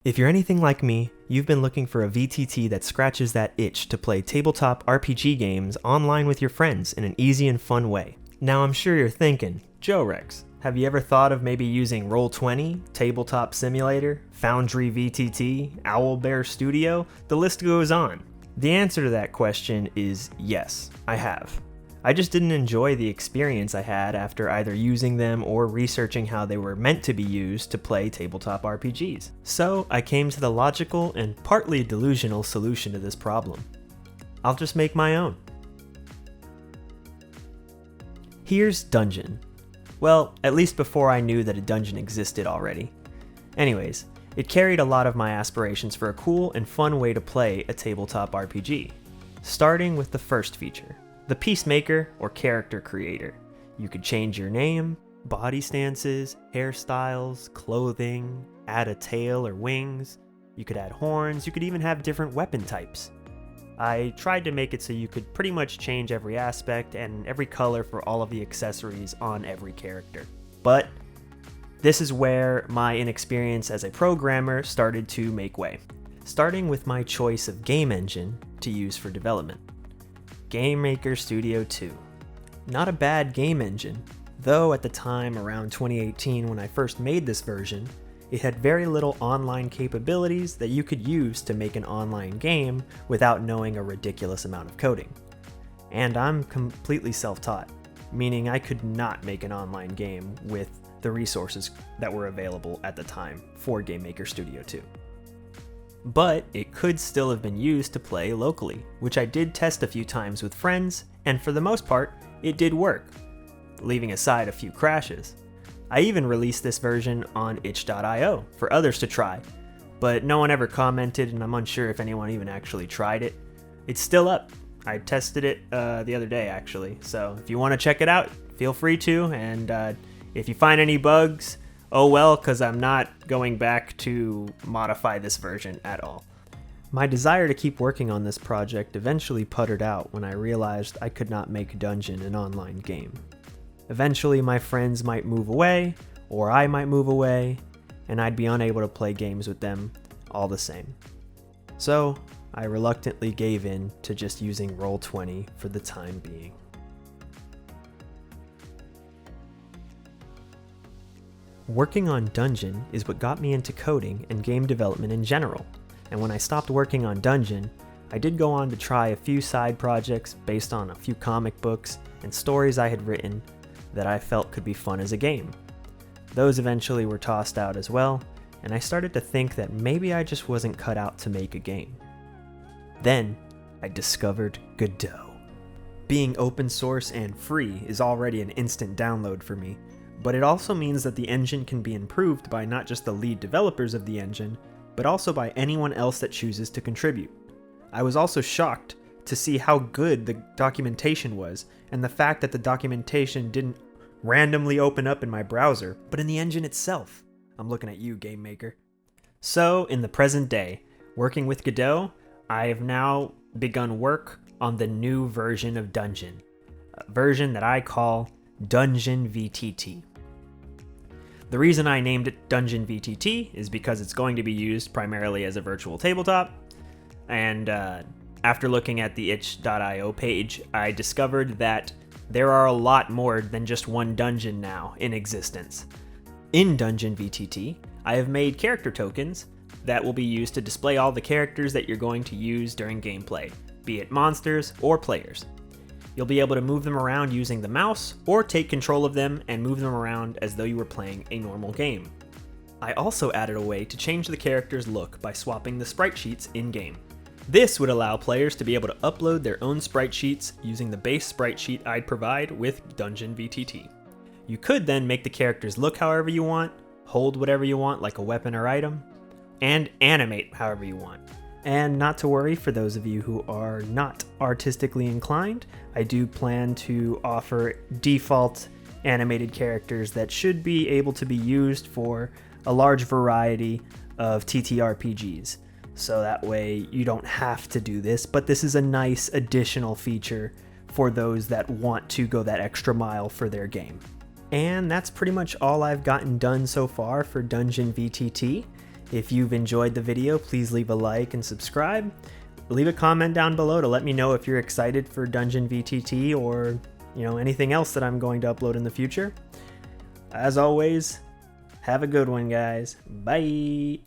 If you're anything like me, you've been looking for a VTT that scratches that itch to play tabletop RPG games online with your friends in an easy and fun way. Now I'm sure you're thinking, Joe Rex, have you ever thought of maybe using Roll20, Tabletop Simulator, Foundry VTT, Owlbear Studio? The list goes on. The answer to that question is yes, I have. I just didn't enjoy the experience I had after either using them or researching how they were meant to be used to play tabletop RPGs. So I came to the logical and partly delusional solution to this problem. I'll just make my own. Here's Dungeon. Well, at least before I knew that a dungeon existed already. Anyways, it carried a lot of my aspirations for a cool and fun way to play a tabletop RPG. Starting with the first feature. The Peacemaker or Character Creator. You could change your name, body stances, hairstyles, clothing, add a tail or wings. You could add horns, you could even have different weapon types. I tried to make it so you could pretty much change every aspect and every color for all of the accessories on every character. But this is where my inexperience as a programmer started to make way. Starting with my choice of game engine to use for development. GameMaker Studio 2. Not a bad game engine, though at the time around 2018 when I first made this version, it had very little online capabilities that you could use to make an online game without knowing a ridiculous amount of coding. And I'm completely self-taught, meaning I could not make an online game with the resources that were available at the time for GameMaker Studio 2. But it could still have been used to play locally, which I did test a few times with friends, and for the most part, it did work, leaving aside a few crashes. I even released this version on itch.io for others to try, but no one ever commented and I'm unsure if anyone even actually tried it. It's still up. I tested it the other day actually, so if you want to check it out, feel free to, and if you find any bugs, oh well, because I'm not going back to modify this version at all. My desire to keep working on this project eventually puttered out when I realized I could not make Dungeon an online game. Eventually my friends might move away, or I might move away, and I'd be unable to play games with them all the same. So I reluctantly gave in to just using Roll20 for the time being. Working on Dungeon is what got me into coding and game development in general, and when I stopped working on Dungeon, I did go on to try a few side projects based on a few comic books and stories I had written that I felt could be fun as a game. Those eventually were tossed out as well, and I started to think that maybe I just wasn't cut out to make a game. Then, I discovered Godot. Being open source and free is already an instant download for me, but it also means that the engine can be improved by not just the lead developers of the engine, but also by anyone else that chooses to contribute. I was also shocked to see how good the documentation was, and the fact that the documentation didn't randomly open up in my browser, but in the engine itself. I'm looking at you, Game Maker. So, in the present day, working with Godot, I have now begun work on the new version of Dungeon, a version that I call DunGenVTT. The reason I named it DunGenVTT is because it's going to be used primarily as a virtual tabletop, and after looking at the itch.io page, I discovered that there are a lot more than just one dungeon now in existence. In DunGenVTT, I have made character tokens that will be used to display all the characters that you're going to use during gameplay, be it monsters or players. You'll be able to move them around using the mouse, or take control of them and move them around as though you were playing a normal game. I also added a way to change the character's look by swapping the sprite sheets in-game. This would allow players to be able to upload their own sprite sheets using the base sprite sheet I'd provide with DunGenVTT. You could then make the characters look however you want, hold whatever you want like a weapon or item, and animate however you want. And not to worry, for those of you who are not artistically inclined, I do plan to offer default animated characters that should be able to be used for a large variety of TTRPGs. So that way you don't have to do this, but this is a nice additional feature for those that want to go that extra mile for their game. And that's pretty much all I've gotten done so far for DunGenVTT. If you've enjoyed the video, please leave a like and subscribe. Leave a comment down below to let me know if you're excited for DunGenVTT or, anything else that I'm going to upload in the future. As always, have a good one, guys. Bye!